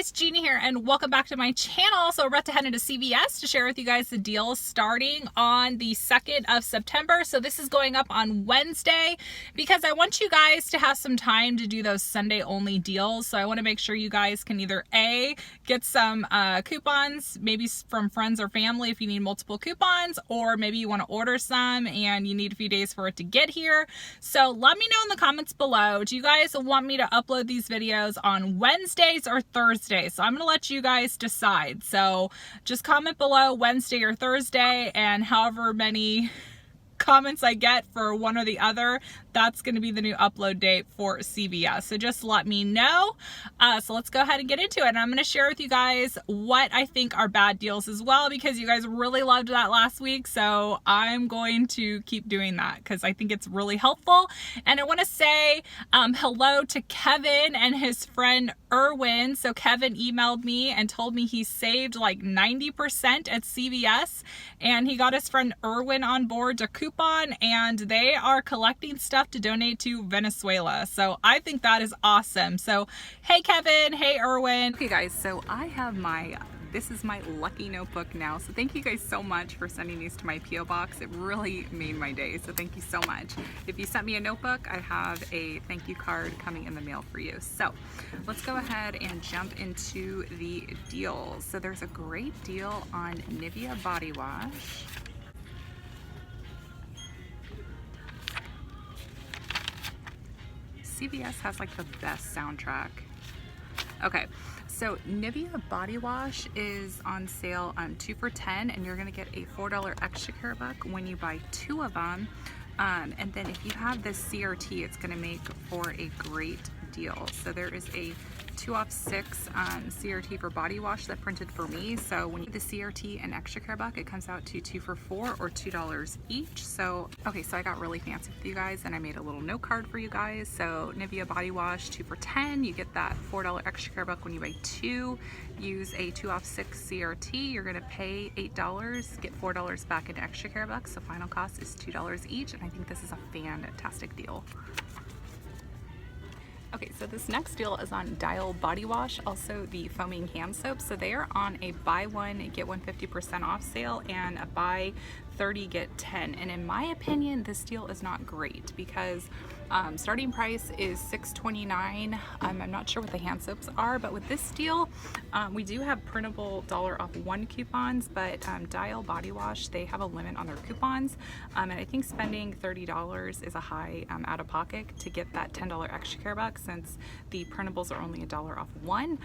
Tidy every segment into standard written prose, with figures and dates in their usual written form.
guys, Gina here, and welcome back to my channel. So we're about to head into CVS to share with you guys the deals starting on the 2nd of September. So this is going up on Wednesday because I want you guys to have some time to do those Sunday only deals. So I want to make sure you guys can either A, get some coupons, maybe from friends or family if you need multiple coupons, or maybe you want to order some and you need a few days for it to get here. So let me know in the comments below, do you guys want me to upload these videos on Wednesdays or Thursdays? So I'm going to let you guys decide. So just comment below Wednesday or Thursday, and however many comments I get for one or the other, that's going to be the new upload date for CVS. So just let me know. So let's go ahead and get into it. And I'm going to share with you guys what I think are bad deals as well, because you guys really loved that last week. So I'm going to keep doing that because I think it's really helpful. And I want to say hello to Kevin and his friend Erwin. So Kevin emailed me and told me he saved like 90% at CVS, and he got his friend Erwin on board to coupon, and they are collecting stuff to donate to Venezuela. So I think that is awesome. So hey Kevin, hey Erwin. Okay guys, so I have this is my lucky notebook now. So thank you guys so much for sending these to my PO box. It really made my day. So thank you so much. If you sent me a notebook, I have a thank you card coming in the mail for you. So let's go ahead and jump into the deals. So there's a great deal on Nivea body wash. CVS has like the best soundtrack. Okay, so Nivea body wash is on sale 2 for $10, and you're gonna get a $4 extra care buck when you buy 2 of them. And then if you have this CRT, it's gonna make for a great deal. So there is a 2 off 6 CRT for body wash that printed for me. So when you get the CRT and extra care buck, it comes out to 2 for $4 or $2 each. So okay, so I got really fancy with you guys and I made a little note card for you guys. So Nivea body wash 2 for $10, you get that $4 extra care buck when you buy 2. Use a 2 off 6 CRT, you're gonna pay $8, get $4 back into extra care bucks. So final cost is $2 each, and I think this is a fantastic deal. Okay, so this next deal is on Dial body wash, also the foaming hand soap. So they are on a buy one get one 50% off sale and a buy 30 get 10. And in my opinion, this deal is not great because starting price is $6.29. I'm not sure what the hand soaps are, but with this deal, we do have printable $1 off 1 coupons, but Dial body wash, they have a limit on their coupons. And I think spending $30 is a high out of pocket to get that $10 extra care buck, since the printables are only $1 off 1.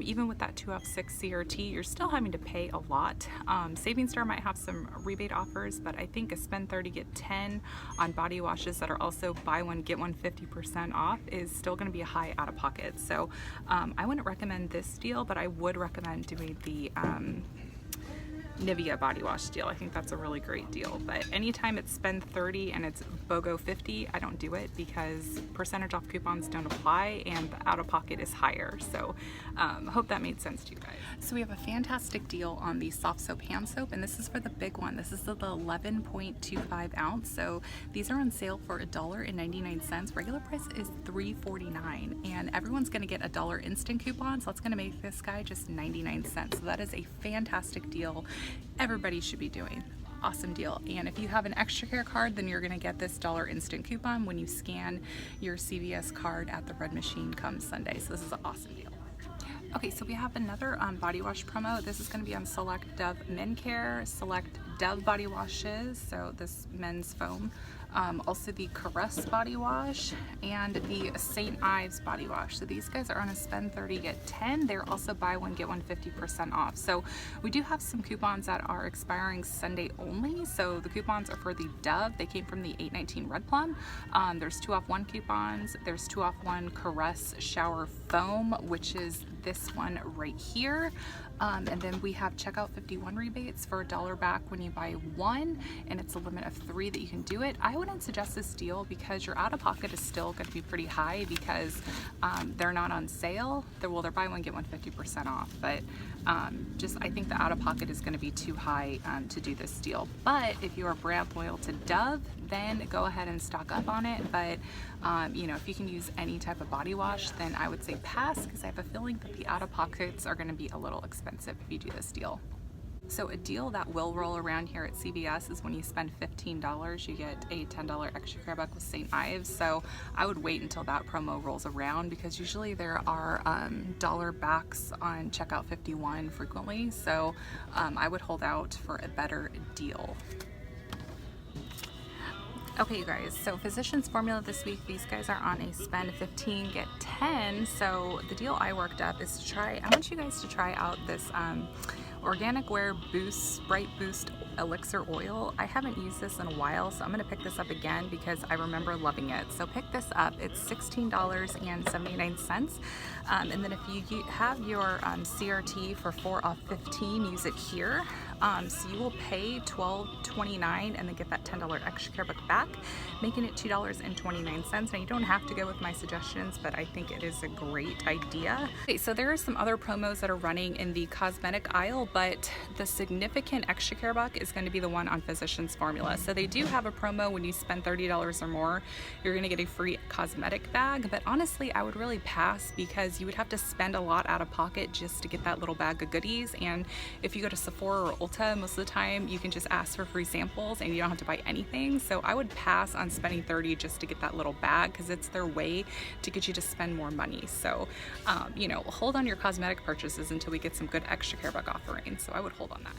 Even with that 2 off 6 CRT, you're still having to pay a lot. Savings Star might have some rebate offers, but I think a spend 30 get 10 on body washes that are also buy one get one 50% off is still going to be a high out of pocket. So I wouldn't recommend this deal, but I would recommend doing the Nivea body wash deal. I think that's a really great deal, but anytime it's spend 30 and it's BOGO 50, I don't do it because percentage off coupons don't apply and the out of pocket is higher. So hope that made sense to you guys. So we have a fantastic deal on the Softsoap hand soap, and this is for the big one. This is the 11.25 ounce. So these are on sale for $1.99. Regular price is $3.49, and everyone's going to get a $1 instant coupon, so that's going to make this guy just 99 cents. So that is a fantastic deal. Everybody should be doing. Awesome deal. And if you have an extra care card, then you're going to get this $1 instant coupon when you scan your CVS card at the red machine come Sunday. So this is an awesome deal. Okay, so we have another body wash promo. This is going to be on select Dove men care, select Dove body washes, so this men's foam, also the Caress body wash, and the St. Ives body wash. So these guys are on a spend 30 get 10. They're also buy one get one 50% off. So we do have some coupons that are expiring Sunday only. So the coupons are for the Dove. They came from the 819 Red Plum. There's 2 off 1 coupons. There's 2 off 1 Caress shower foam, which is this one right here. And then we have checkout 51 rebates for $1 back when you only buy one, and it's a limit of 3 that you can do it. I wouldn't suggest this deal because your out-of-pocket is still going to be pretty high because they're not on sale. They're buy one get one 50% off, but I think the out-of-pocket is going to be too high to do this deal. But if you are brand loyal to Dove, then go ahead and stock up on it. But you know, if you can use any type of body wash, then I would say pass, because I have a feeling that the out-of-pockets are going to be a little expensive if you do this deal. So a deal that will roll around here at CVS is when you spend $15, you get a $10 extra care buck with St. Ives. So I would wait until that promo rolls around, because usually there are dollar backs on checkout 51 frequently. So I would hold out for a better deal. Okay, you guys, so Physicians Formula this week, these guys are on a spend 15, get 10. So the deal I worked up is to I want you guys to try out this Organic Wear Bright Boost Elixir Oil. I haven't used this in a while, so I'm going to pick this up again because I remember loving it. So pick this up. It's $16.79. And then if you have your CRT for 4 off 15, use it here. So you will pay $12.29 and then get that $10 extra care buck back, making it $2.29. Now you don't have to go with my suggestions, but I think it is a great idea. Okay, so there are some other promos that are running in the cosmetic aisle, but the significant extra care buck is going to be the one on Physicians Formula. So they do have a promo when you spend $30 or more, you're going to get a free cosmetic bag. But honestly, I would really pass, because you would have to spend a lot out of pocket just to get that little bag of goodies. And if you go to Sephora or Ulta, most of the time you can just ask for free samples and you don't have to buy anything. So I would pass on spending $30 just to get that little bag, because it's their way to get you to spend more money. So you know, hold on your cosmetic purchases until we get some good extra care buck offerings. So I would hold on that.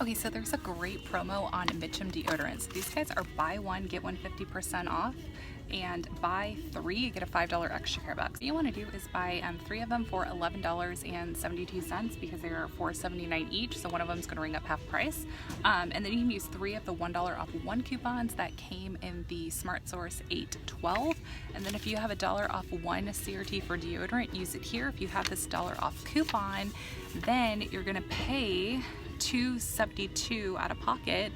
Okay, so there's a great promo on Mitchum deodorants. These guys are buy one, get one 50% off, and buy 3, get a $5 extra care buck. What you want to do is buy 3 of them for $11.72, because they are $4.79 each, so one of them is going to ring up half price. And then you can use 3 of the $1 off 1 coupons that came in the Smart Source 812. And then if you have a $1 off 1 CRT for deodorant, use it here. If you have this $1 off coupon, then you're going to pay $2.72 out of pocket,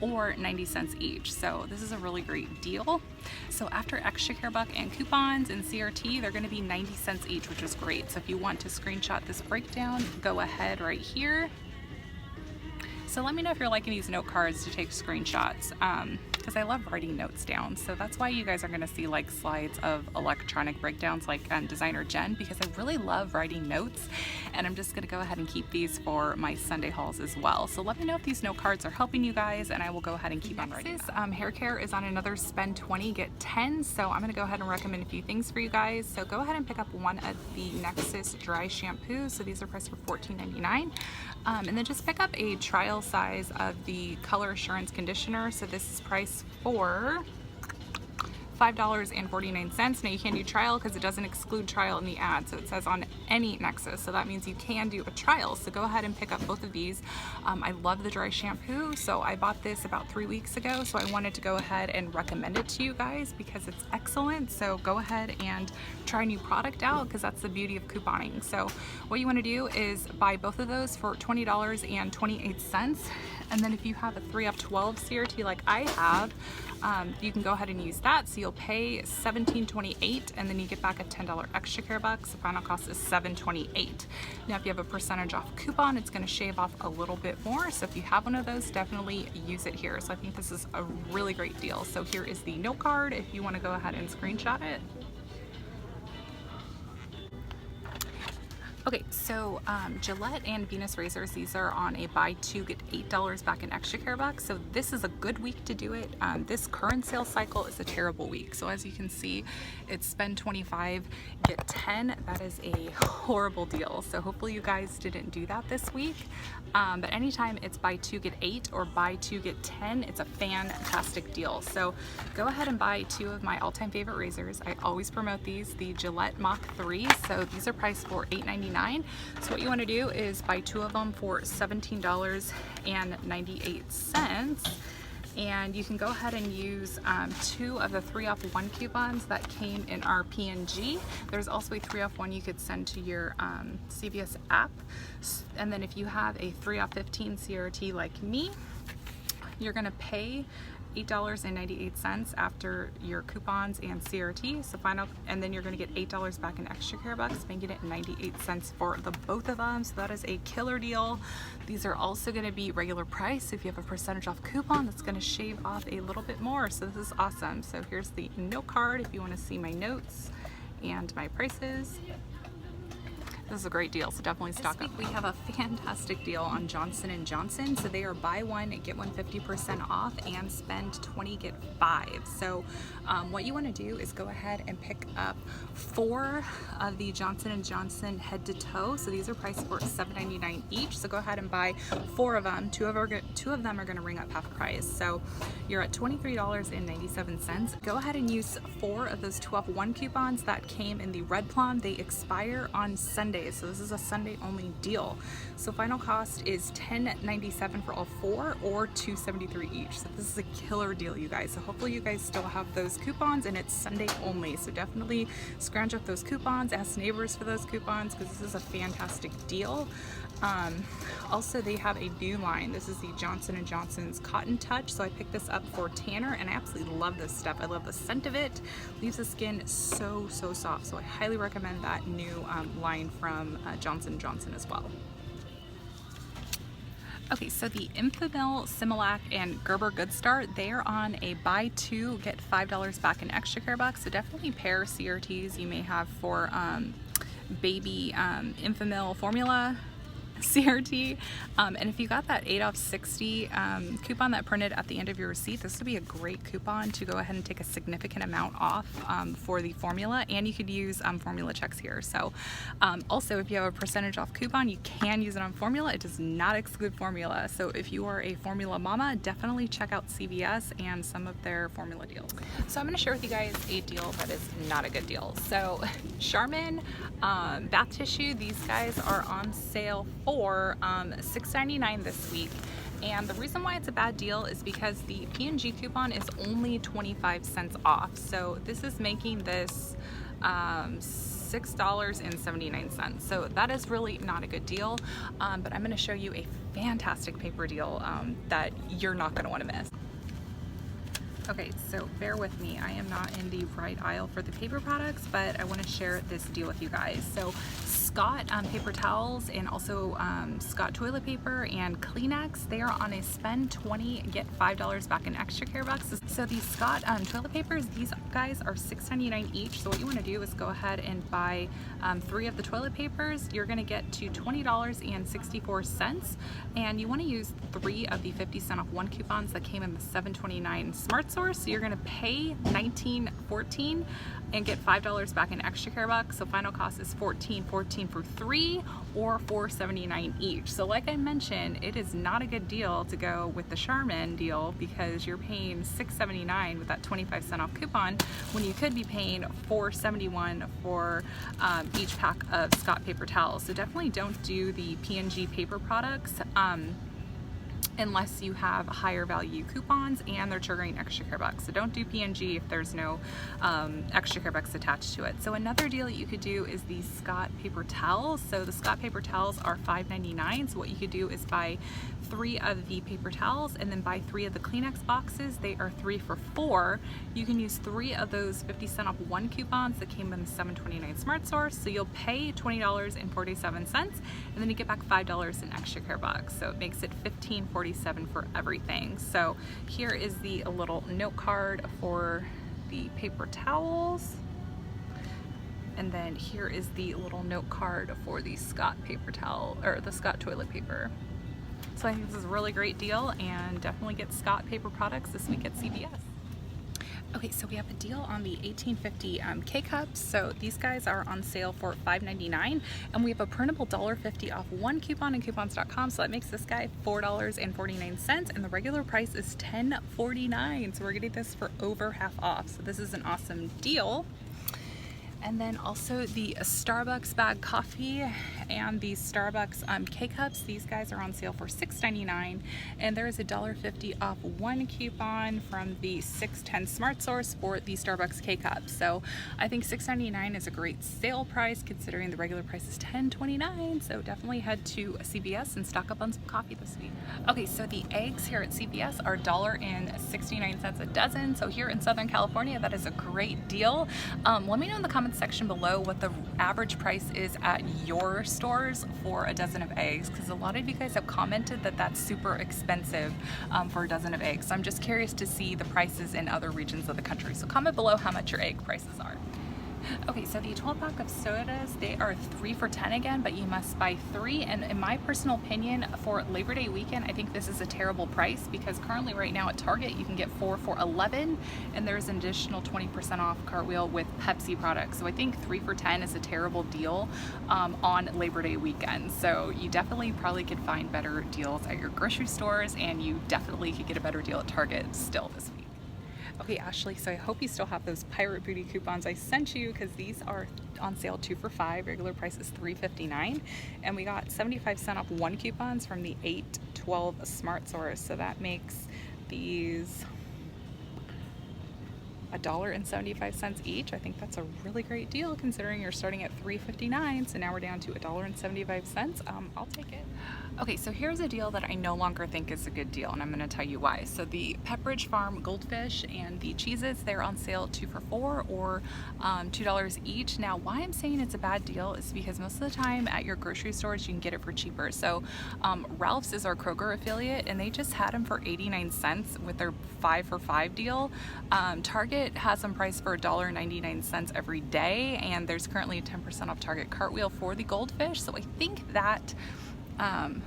or 90 cents each. So this is a really great deal. So after extra care buck and coupons and CRT, they're going to be 90 cents each, which is great. So if you want to screenshot this breakdown, go ahead right here. So let me know if you're liking these note cards to take screenshots, because I love writing notes down. So that's why you guys are going to see like slides of electronic breakdowns like Designer Jen, because I really love writing notes, and I'm just going to go ahead and keep these for my Sunday hauls as well. So let me know if these note cards are helping you guys, and I will go ahead and keep on writing. Hair care is on another spend 20, get 10. So I'm going to go ahead and recommend a few things for you guys. So go ahead and pick up one of the Nexxus dry shampoos. So these are priced for $14.99. And then just pick up a trial size of the Color Assurance conditioner. So this is priced for $5.49. Now you can do trial because it doesn't exclude trial in the ad, so it says on any Nexxus, so that means you can do a trial. So go ahead and pick up both of these. I love the dry shampoo, so I bought this about 3 weeks ago, so I wanted to go ahead and recommend it to you guys because it's excellent. So go ahead and try a new product out, because that's the beauty of couponing. So what you want to do is buy both of those for $20.28, and then if you have a 3 off 12 CRT like I have, you can go ahead and use that. So you'll pay $17.28, and then you get back a $10 extra care bucks. The final cost is $7.28. Now if you have a percentage off coupon, it's going to shave off a little bit more. So if you have one of those, definitely use it here. So I think this is a really great deal. So here is the note card if you want to go ahead and screenshot it. Okay, so Gillette and Venus razors, these are on a buy 2 get $8 back in extra care bucks. So this is a good week to do it. This current sales cycle is a terrible week. So as you can see, it's spend 25 get 10. That is a horrible deal. So hopefully you guys didn't do that this week. But anytime it's buy 2 get 8 or buy 2 get 10, it's a fantastic deal. So go ahead and buy 2 of my all-time favorite razors. I always promote these, the Gillette Mach 3. So these are priced for $8.99. So what you want to do is buy 2 of them for $17.98. And you can go ahead and use 2 of the 3 off 1 coupons that came in our PNG. There's also a 3 off 1 you could send to your CVS app. And then if you have a 3 off 15 CRT like me, You're gonna pay $8.98 after your coupons and CRT, so final, and then you're going to get $8 back in extra care bucks, making it 98 cents for the both of them. So that is a killer deal. These are also going to be regular price, so if you have a percentage off coupon, that's going to shave off a little bit more. So this is awesome. So here's the note card if you want to see my notes and my prices. This is a great deal, so definitely stock up. We have a fantastic deal on Johnson & Johnson. So they are buy one, get one 50% off, and spend 20, get 5. So what you want to do is go ahead and pick up 4 of the Johnson & Johnson head to toe. So these are priced for $7.99 each. So go ahead and buy 4 of them. Two of them are going to ring up half price. So you're at $23.97. Go ahead and use 4 of those 2-off-1 coupons that came in the red plum. They expire on Sunday. So this is a Sunday only deal. So final cost is $10.97 for all 4 or $2.73 each. So this is a killer deal, you guys. So hopefully you guys still have those coupons, and it's Sunday only. So definitely scrounge up those coupons, ask neighbors for those coupons, because this is a fantastic deal. Also, they have a new line. This is the Johnson & Johnson's Cotton Touch. So I picked this up for Tanner, and I absolutely love this stuff. I love the scent of it. Leaves the skin so soft. So I highly recommend that new line from Johnson & Johnson as well. Okay, so the Infamil, Similac, and Gerber Good Start, they're on a buy 2, get $5 back in extra care bucks. So definitely pair CRTs you may have for baby Infamil formula CRT, and if you got that 8 off 60 coupon that printed at the end of your receipt, this would be a great coupon to go ahead and take a significant amount off for the formula, and you could use formula checks here. So also, if you have a percentage off coupon, you can use it on formula. It does not exclude formula. So if you are a formula mama, definitely check out CVS and some of their formula deals. So I'm going to share with you guys a deal that is not a good deal. So Charmin bath tissue, these guys are on sale for $6.99 this week, and the reason why it's a bad deal is because the P&G coupon is only 25 cents off. So this is making this $6.79. So that is really not a good deal, but I'm going to show you a fantastic paper deal that you're not going to want to miss. Okay, so bear with me. I am not in the right aisle for the paper products, but I want to share this deal with you guys. So Scott paper towels, and also Scott toilet paper and Kleenex, they are on a spend 20, get $5 back in extra care bucks. So these Scott toilet papers, these guys are $6.99 each. So what you want to do is go ahead and buy 3 of the toilet papers. You're going to get to $20.64, and you want to use 3 of the 50 cent off 1 coupons that came in the $7.29 Smart Source. So you're going to pay $19.14 and get $5 back in extra care bucks. So final cost is $14.14 for 3 or $4.79 each. So like I mentioned, it is not a good deal to go with the Charmin deal because you're paying $6.79 with that 25 cent off coupon when you could be paying $4.71 for each pack of Scott paper towels. So definitely don't do the P&G paper products unless you have higher value coupons and they're triggering extra care bucks. So don't do P&G if there's no extra care bucks attached to it. So another deal that you could do is the Scott paper towels. So the Scott paper towels are $5.99. So what you could do is buy 3 of the paper towels and then buy 3 of the Kleenex boxes. They are 3 for $4. You can use 3 of those 50 cent off 1 coupons that came in the $7.29 Smart Source. So you'll pay $20.47 and then you get back $5 in extra care bucks. So it makes it $15.47 for everything. So here is the little note card for the paper towels. And then here is the little note card for the Scott paper towel, or the Scott toilet paper. So I think this is a really great deal, and definitely get Scott paper products this week at CVS. Okay, so we have a deal on the 1850 K-Cups. So these guys are on sale for $5.99, and we have a printable $1.50 off 1 coupon in coupons.com. So that makes this guy $4.49, and the regular price is $10.49. So we're getting this for over half off. So this is an awesome deal. And then also the Starbucks bag coffee, and these Starbucks K-Cups. These guys are on sale for $6.99, and there is $1.50 off one coupon from the 610 Smart Source for the Starbucks K-Cups. So I think $6.99 is a great sale price considering the regular price is $10.29. So definitely head to CVS and stock up on some coffee this week. Okay, so the eggs here at CVS are $1.69 a dozen. So here in Southern California, that is a great deal. Let me know in the comments section below what the average price is at your stores for a dozen of eggs, because a lot of you guys have commented that that's super expensive for a dozen of eggs. So I'm just curious to see the prices in other regions of the country. So comment below how much your egg prices are. Okay, so the 12-pack of sodas, they are 3 for $10 again, but you must buy 3. And in my personal opinion, for Labor Day weekend, I think this is a terrible price because currently right now at Target, you can get 4 for $11, and there's an additional 20% off Cartwheel with Pepsi products. So I think 3 for $10 is a terrible deal on Labor Day weekend. So you definitely probably could find better deals at your grocery stores, and you definitely could get a better deal at Target still this week. Okay, Ashley, so I hope you still have those Pirate Booty coupons I sent you, because these are on sale 2 for $5. Regular price is $3.59, and we got 75% off one coupons from the 812 Smart Source. So that makes these $1.75 each. I think that's a really great deal considering you're starting at $3.59, so now we're down to $1.75. I'll take it. Okay, so here's a deal that I no longer think is a good deal, and I'm going to tell you why. So the Pepperidge Farm Goldfish and the cheeses, they're on sale 2 for $4 or $2 each. Now, why I'm saying it's a bad deal is because most of the time at your grocery stores you can get it for cheaper. So Ralph's is our Kroger affiliate, and they just had them for 89 cents with their 5 for $5 deal. Target has them priced for $1.99 every day, and there's currently a 10% off Target Cartwheel for the Goldfish. So I think that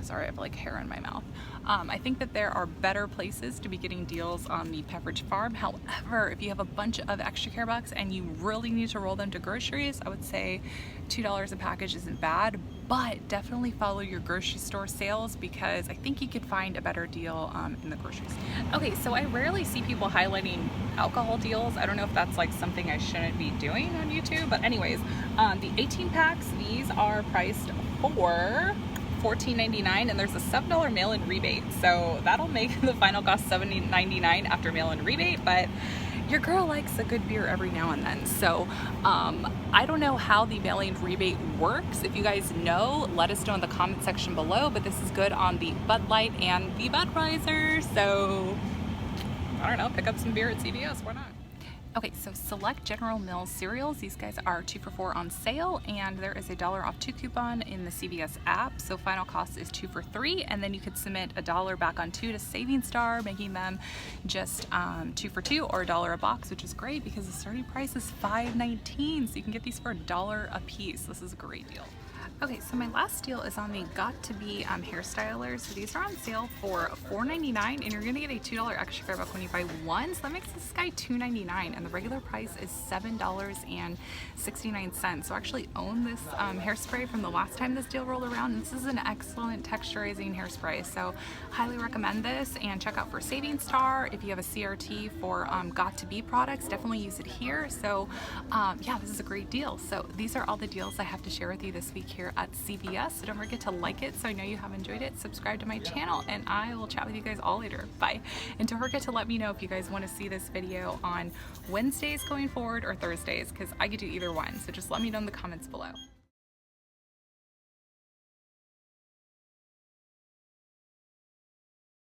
sorry, I have like hair in my mouth. I think that there are better places to be getting deals on the Pepperidge Farm. However, if you have a bunch of extra care bucks and you really need to roll them to groceries, I would say $2 a package isn't bad, but definitely follow your grocery store sales because I think you could find a better deal in the grocery store. Okay, so I rarely see people highlighting alcohol deals. I don't know if that's like something I shouldn't be doing on YouTube, but anyways, the 18 packs, these are priced for $14.99, and there's a $7 mail-in rebate, so that'll make the final cost $7.99 after mail-in rebate. But your girl likes a good beer every now and then, so I don't know how the mail-in rebate works. If you guys know, let us know in the comment section below, but this is good on the Bud Light and the Budweiser, so I don't know, pick up some beer at CVS, why not? Okay, so select General Mills cereals. These guys are 2 for $4 on sale, and there is a $1 off 2 coupon in the CVS app. So final cost is 2 for $3, and then you could submit $1 back on 2 to Saving Star, making them just 2 for $2 or $1 a box, which is great because the starting price is $5.19. So you can get these for $1 a piece. This is a great deal. Okay, so my last deal is on the Got To Be hairstylers. So these are on sale for $4.99, and you're gonna get a $2 extra care buck when you buy one. So that makes this guy $2.99, and the regular price is $7.69. So I actually own this hairspray from the last time this deal rolled around, and this is an excellent texturizing hairspray. So highly recommend this, and check out for Saving Star. If you have a CRT for Got To Be products, definitely use it here. So yeah, this is a great deal. So these are all the deals I have to share with you this week here at CVS. So don't forget to like it so I know you have enjoyed it, subscribe to my channel, and I will chat with you guys all later. Bye. And don't forget to let me know if you guys want to see this video on Wednesdays going forward or Thursdays, because I could do either one. So just let me know in the comments below.